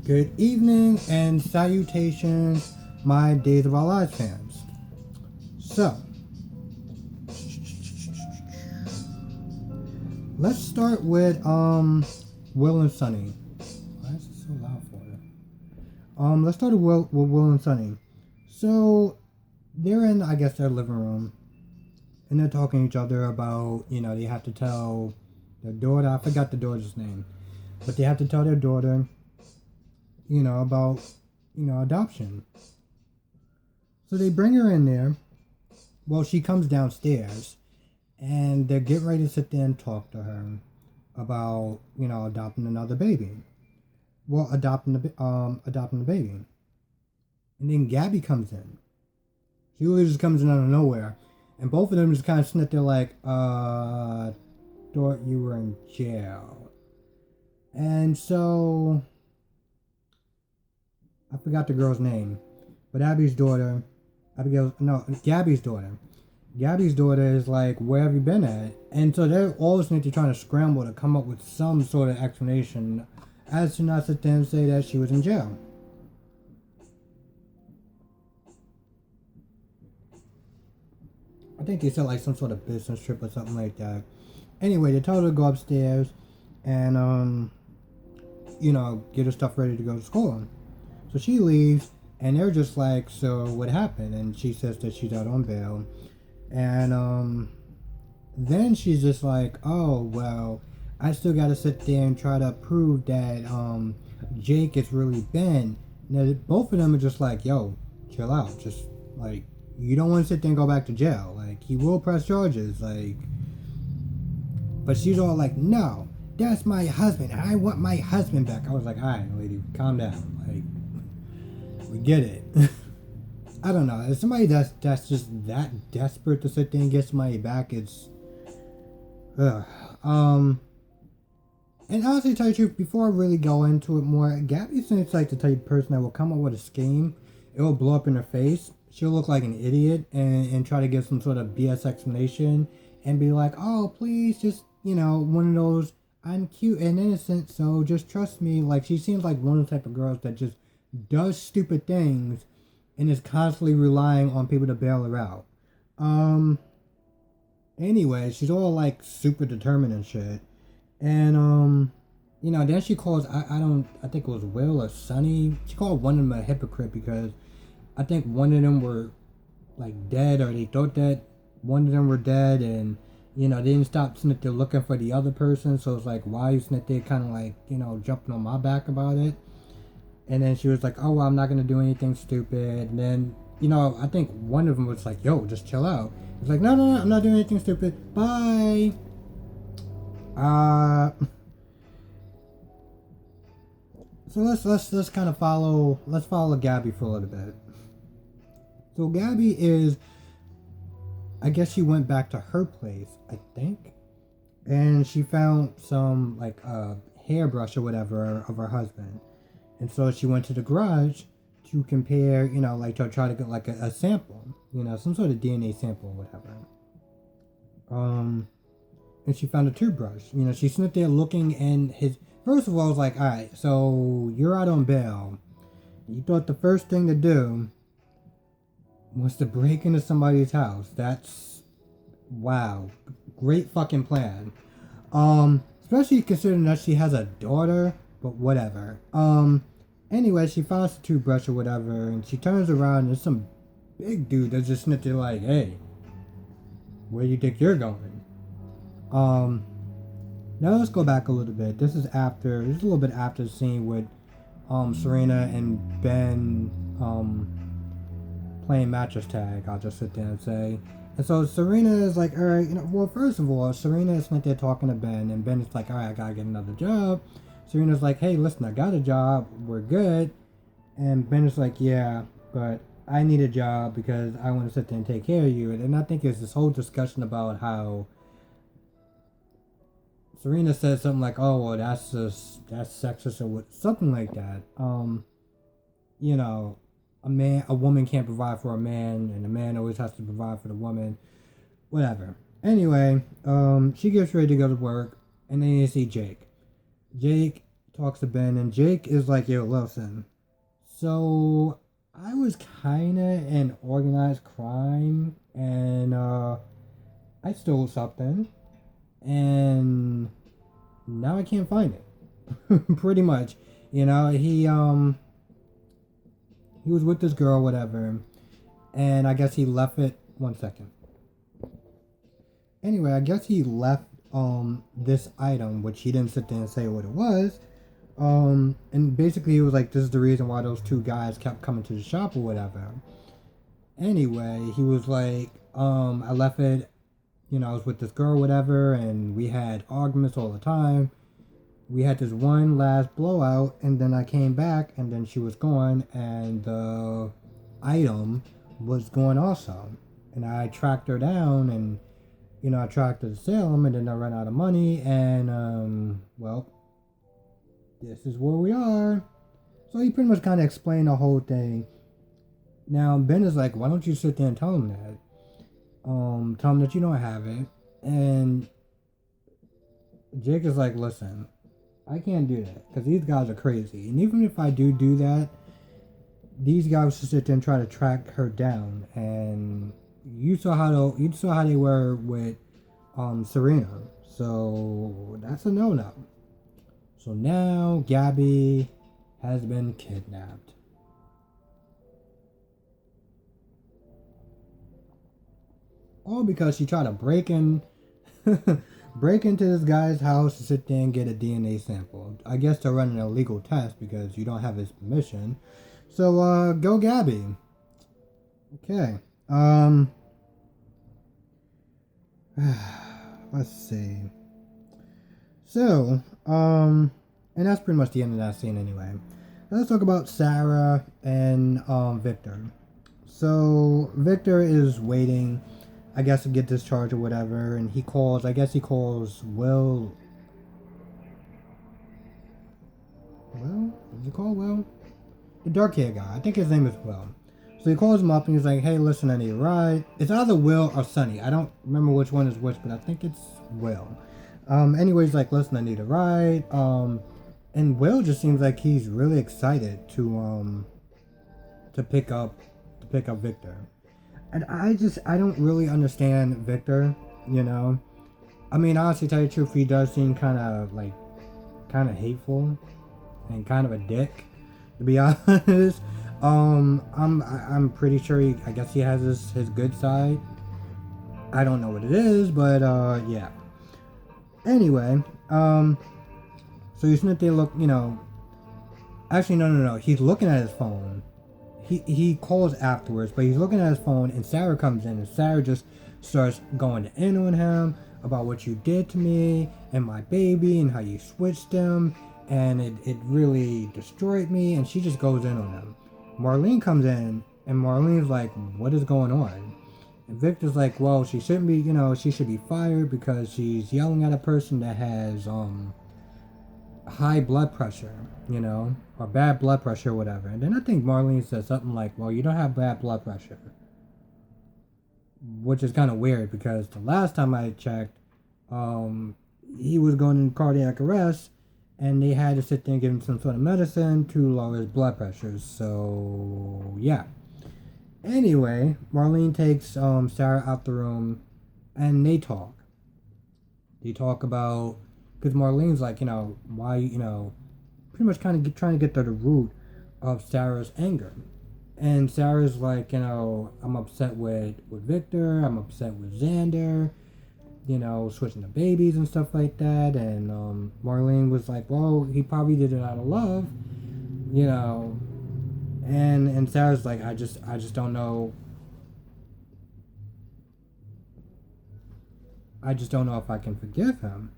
Good evening and salutations, my Days of Our Lives fans. So, let's start with Will and Sunny. Why is it so loud for you? Let's start with Will and Sunny. So, they're in, I guess, their living room, and they're talking to each other about, they have to tell their daughter. I forgot the daughter's name, but they have to tell their daughter, about, adoption. So they bring her in there. Well, she comes downstairs, and they're getting ready to sit there and talk to her about, adopting another baby. Well, adopting the baby, and then Gabby comes in. She literally just comes in out of nowhere, and both of them just kind of snip there like, thought you were in jail. And so I forgot the girl's name, but Gabby's daughter. Gabby's daughter is like, where have you been at? And so they're all of a sudden trying to scramble to come up with some sort of explanation as to not sit there and say that she was in jail. I think they said like some sort of business trip or something like that. Anyway, they told her to go upstairs and get her stuff ready to go to school. So she leaves, and they're just like, so what happened? And she says that she's out on bail. And then she's just like, oh, well, I still got to sit there and try to prove that Jake is really Ben. Now, both of them are just like, yo, chill out. Just, like, you don't want to sit there and go back to jail. Like, he will press charges. Like, but she's all like, no, that's my husband. I want my husband back. I was like, all right, lady, calm down. Like, we get it. I don't know. If somebody that's just that desperate to sit there and get somebody back, it's and honestly, to tell you the truth, before I really go into it more, Gabby seems like the type of person that will come up with a scheme. It will blow up in her face. She'll look like an idiot and try to give some sort of BS explanation and be like, oh, please, just, one of those, I'm cute and innocent, so just trust me. Like, she seems like one of the type of girls that just does stupid things and is constantly relying on people to bail her out. Anyway, she's all like super determined and shit. And then she calls I think it was Will or Sunny. She called one of them a hypocrite because I think one of them were like dead, or they thought that one of them were dead, and they didn't stop sitting there looking for the other person. So it's like, why are you sitting there kind of like, jumping on my back about it? And then she was like, oh, well, I'm not gonna do anything stupid. And then I think one of them was like, yo, just chill out. It's like, no, I'm not doing anything stupid. Bye. So let's kind of follow Gabby for a little bit. So Gabby is, I guess she went back to her place, I think, and she found some like hairbrush or whatever of her husband, and so she went to the garage to compare, like to try to get like a sample, some sort of DNA sample or whatever. And she found a toothbrush. She's sitting there looking, and his. First of all, I was like, all right, so you're out on bail. You thought the first thing to do was to break into somebody's house. That's wow, great fucking plan. Especially considering that she has a daughter, but whatever. Anyway, she finds the toothbrush or whatever, and she turns around, and there's some big dude that's just sitting there like, hey, where do you think you're going? Now let's go back a little bit. This is a little bit after the scene with Serena and Ben playing mattress tag. I'll just sit there and say. And so Serena is like, all right, well, first of all, Serena is sitting there talking to Ben, and Ben is like, all right, I gotta get another job. Serena's like, hey, listen, I got a job, we're good. And Ben is like, yeah, but I need a job because I want to sit there and take care of you. And I think there's this whole discussion about how Serena says something like, "Oh, well, that's sexist or something like that." A woman can't provide for a man, and a man always has to provide for the woman. Whatever. Anyway, she gets ready to go to work, and then you see Jake. Jake talks to Ben, and Jake is like, yo, listen. So I was kind of in organized crime, and I stole something, and now I can't find it. Pretty much, he was with this girl, whatever, and I guess he left it. 1 second. Anyway, I guess he left this item, which he didn't sit there and say what it was. And basically, it was like, this is the reason why those two guys kept coming to the shop or whatever. Anyway, he was like, I left it, I was with this girl, whatever, and we had arguments all the time. We had this one last blowout, and then I came back, and then she was gone, and the item was gone also. And I tracked her down, and, I tracked her to Salem, and then I ran out of money, and, well, this is where we are. So he pretty much kind of explained the whole thing. Now, Ben is like, why don't you sit there and tell him that? Tell him that you don't have it. And Jake is like, listen, I can't do that because these guys are crazy. And even if I do that, these guys should sit there and try to track her down. And you saw how they were with Serena. So that's a no-no. So now Gabby has been kidnapped. All because she tried to break into this guy's house to sit there and get a DNA sample. I guess to run an illegal test because you don't have his permission. So go Gabby. Okay. Let's see. So, and that's pretty much the end of that scene anyway. Let's talk about Sarah and Victor. So Victor is waiting, I guess, to get discharged or whatever, and he calls Will. Will? Does he call Will? The dark hair guy. I think his name is Will. So he calls him up and he's like, hey, listen, I need a ride. It's either Will or Sonny. I don't remember which one is which, but I think it's Will. Anyways, like, listen, I need a ride. And Will just seems like he's really excited to pick up Victor. And I don't really understand Victor, I mean, honestly, to tell you the truth, he does seem kind of hateful and kind of a dick, to be honest. I'm pretty sure I guess he has his good side. I don't know what it is, but yeah. Anyway, so he's sitting there actually no. He's looking at his phone. He calls afterwards, but he's looking at his phone, and Sarah comes in, and Sarah just starts going in on him about what you did to me and my baby and how you switched them, and it really destroyed me, and she just goes in on him. Marlene comes in, and Marlene's like, what is going on? And Victor's like, well, she shouldn't be, she should be fired because she's yelling at a person that has high blood pressure, or bad blood pressure or whatever. And then I think Marlene says something like, well, you don't have bad blood pressure. Which is kind of weird because the last time I checked, he was going in cardiac arrest and they had to sit there and give him some sort of medicine to lower his blood pressure. So, yeah. Anyway, Marlene takes Sarah out the room and they talk. They talk about, because Marlene's like, why, pretty much kind of trying to get to the root of Sarah's anger. And Sarah's like, I'm upset with Victor, I'm upset with Xander, switching the babies and stuff like that. And Marlene was like, well, he probably did it out of love, And Sarah's like, I just don't know. I just don't know if I can forgive him.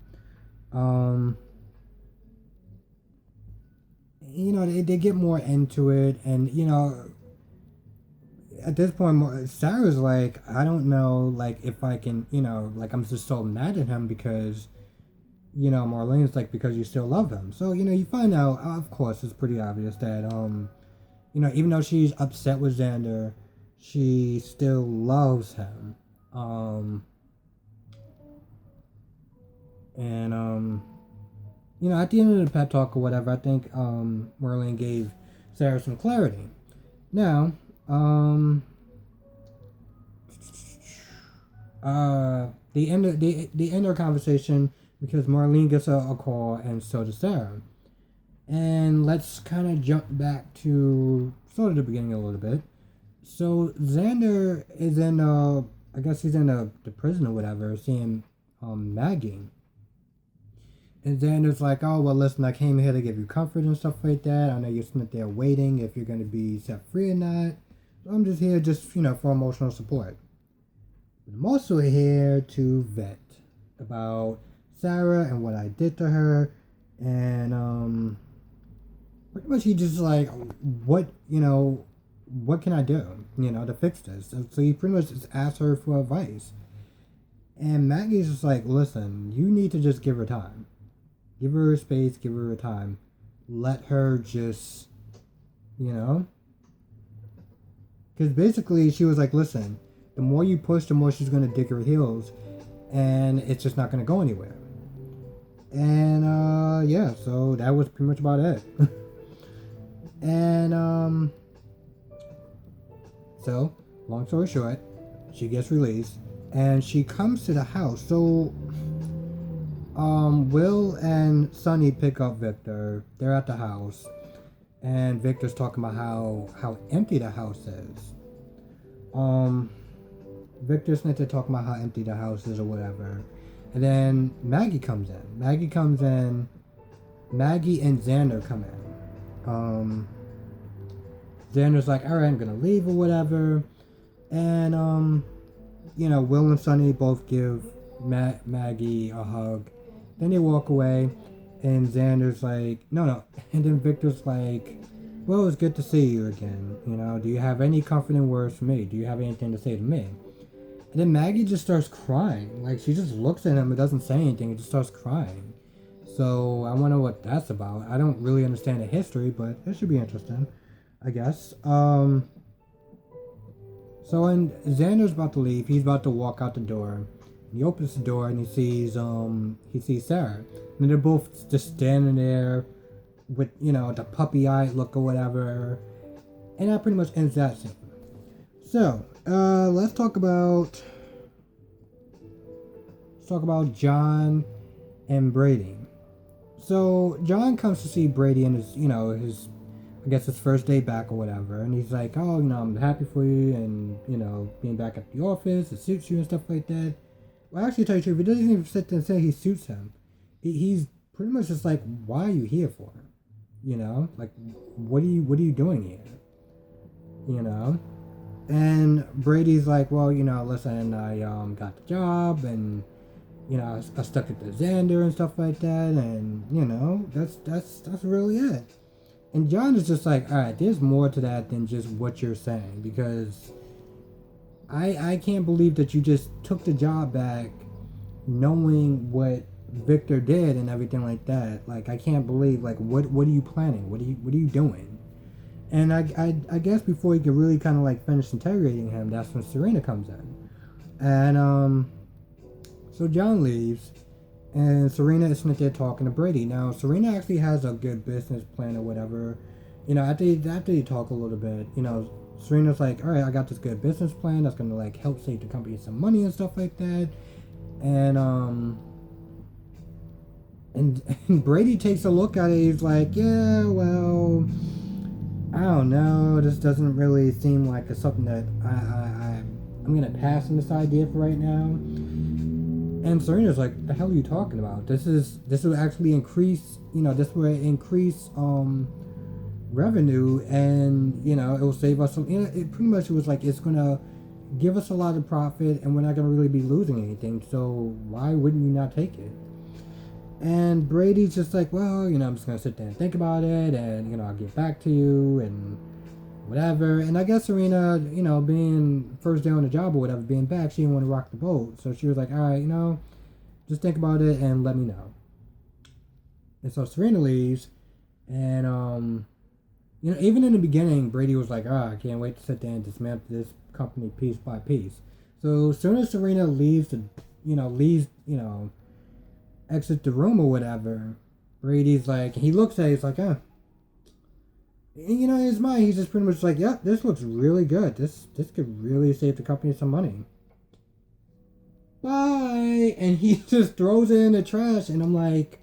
They get more into it, and at this point, Sarah's like, I don't know, like, if I can, I'm just so mad at him because, Marlene's like, because you still love him. So, you find out, of course, it's pretty obvious that, even though she's upset with Xander, she still loves him. And at the end of the pep talk or whatever, I think Marlene gave Sarah some clarity. Now, they end their conversation because Marlene gets a call and so does Sarah. And let's kind of jump back to sort of the beginning a little bit. So Xander is in I guess he's in the prison or whatever, seeing Maggie. And Xander's like, oh well, listen, I came here to give you comfort and stuff like that. I know you're sitting there waiting if you're gonna be set free or not. So I'm just here just for emotional support. But I'm also here to vent about Sarah and what I did to her, and pretty much he just like, what can I do, to fix this? So he pretty much just asked her for advice. And Maggie's just like, listen, you need to just give her time. Give her space, give her time. Let her just, Because basically she was like, listen, the more you push, the more she's going to dig her heels. And it's just not going to go anywhere. And, yeah, so that was pretty much about it. And, so, long story short, she gets released. And she comes to the house. So, Will and Sonny pick up Victor. They're at the house. And Victor's talking about how empty the house is. Victor's not to talking about how empty the house is or whatever. And then Maggie comes in. Maggie and Xander come in. Xander's like, alright, I'm gonna leave or whatever. And, Will and Sonny both give Maggie a hug. Then they walk away. And Xander's like, no. And then Victor's like, well, it's good to see you again. Do you have any comforting words for me? Do you have anything to say to me? And then Maggie just starts crying. Like, she just looks at him and doesn't say anything. And just starts crying. So, I wonder what that's about. I don't really understand the history, but it should be interesting, I guess. So, when Xander's about to leave, he's about to walk out the door. He opens the door and he sees Sarah. And they're both just standing there with, the puppy-eyed look or whatever. And that pretty much ends that scene. So, let's talk about John and Brady. So, John comes to see Brady in his I guess his first day back or whatever. And he's like, oh, I'm happy for you and, being back at the office, it suits you and stuff like that. Well, actually, to tell you the truth, he doesn't even sit there and say he suits him. He's pretty much just like, why are you here for? Like, what are you doing here? And Brady's like, well, listen, I got the job and I stuck it to Xander and stuff like that, and that's really it. And John is just like, all right, there's more to that than just what you're saying, because I can't believe that you just took the job back knowing what Victor did and everything like that. Like, I can't believe, like, what are you planning? What are you doing? And I guess before he could really kind of like finish interrogating him, that's when Serena comes in. And so John leaves, and Serena is sitting there talking to Brady. Now, Serena actually has a good business plan or whatever. After you talk a little bit, Serena's like, all right, I got this good business plan that's going to like help save the company some money and stuff like that. And and Brady takes a look at it. He's like, yeah, well, I don't know. This doesn't really seem like it's something that I'm going to pass on this idea for right now. And Serena's like, the hell are you talking about? This will actually increase, this will increase revenue, and it will save us some. It pretty much was like, it's gonna give us a lot of profit, and we're not gonna really be losing anything. So why wouldn't you not take it? And Brady's just like, well, I'm just gonna sit there and think about it, and I'll get back to you and whatever. And I guess Serena, being first day on the job or whatever, being back, she didn't want to rock the boat. So she was like, all right, just think about it and let me know. And so Serena leaves, and even in the beginning, Brady was like, I can't wait to sit there and dismantle this company piece by piece. So as soon as Serena leaves, exit the room or whatever, Brady's like, he looks at it, he's like, and, you know, in his mind, he's just pretty much like, yeah, this looks really good. This could really save the company some money. Bye! And he just throws it in the trash, and I'm like,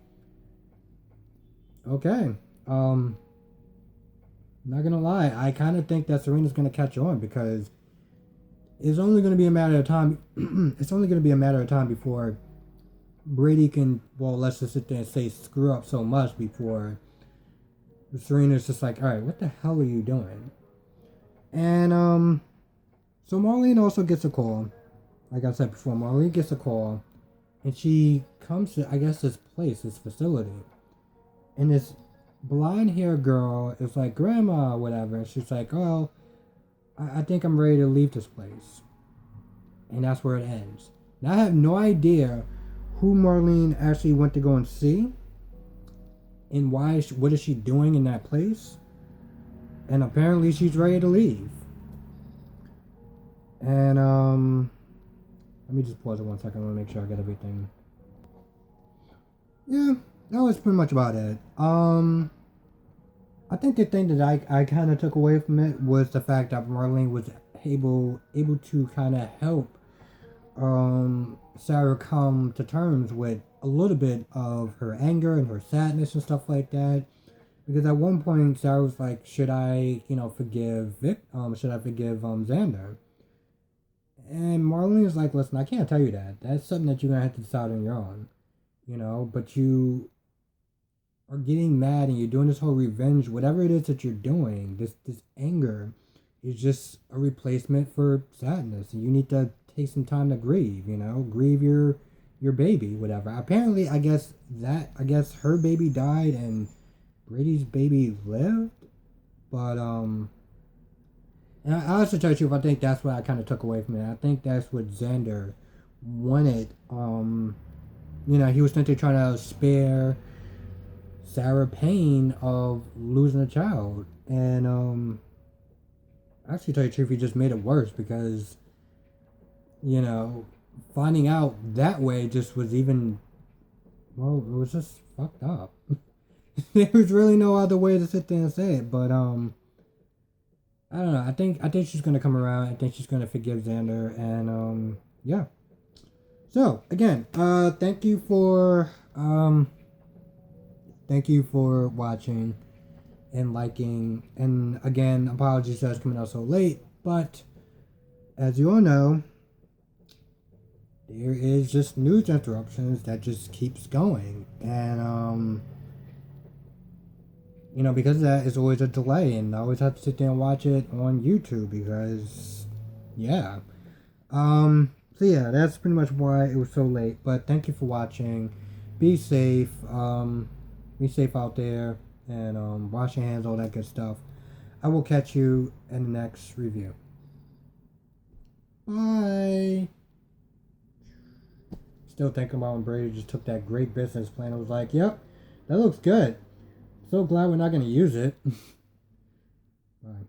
okay. Not gonna lie, I kind of think that Serena's gonna catch on because it's only gonna be a matter of time. It's only gonna be a matter of time before Brady can, well, let's just sit there and say screw up so much before Serena's just like, all right, what the hell are you doing? And so Marlene also gets a call. Like I said before, Marlene gets a call, and she comes to, I guess, this place, this facility, and this blonde-haired girl is like, Grandma, whatever. And she's like, oh, I think I'm ready to leave this place, and that's where it ends. Now I have no idea who Marlene actually went to go and see, and why. What is she doing in that place? And apparently she's ready to leave. And let me just pause it 1 second. I want to make sure I get everything. Yeah, that was pretty much about it. I think the thing that I kind of took away from it was the fact that Marlene was able to kind of help Sarah come to terms with a little bit of her anger and her sadness and stuff like that. Because at one point Sarah was like, should I, forgive should I forgive Xander? And Marlene is like, listen, I can't tell you that. That's something that you're gonna have to decide on your own. But you are getting mad and you're doing this whole revenge, whatever it is that you're doing, this anger is just a replacement for sadness. And you need to take some time to grieve, grieve your baby, whatever. Apparently, I guess her baby died and Brady's baby lived. But and I also tell you, I think that's what I kind of took away from it. I think that's what Xander wanted. He was simply trying to spare Sarah pain of losing a child. And actually, tell you the truth, he just made it worse because, finding out that way just was even, well, it was just fucked up. There was really no other way to sit there and say it, but I don't know. I think she's gonna come around. I think she's gonna forgive Xander, and yeah. So again, thank you for watching and liking. And again, apologies that it's coming out so late, but as you all know, there is just news interruptions that just keeps going, and because of that, it's always a delay, and I always have to sit there and watch it on YouTube because, yeah. So yeah, that's pretty much why it was so late. But thank you for watching. Be safe. Be safe out there, and wash your hands, all that good stuff. I will catch you in the next review. Bye. Still thinking about when Brady just took that great business plan. I was like, yep, that looks good. So glad we're not going to use it. Bye.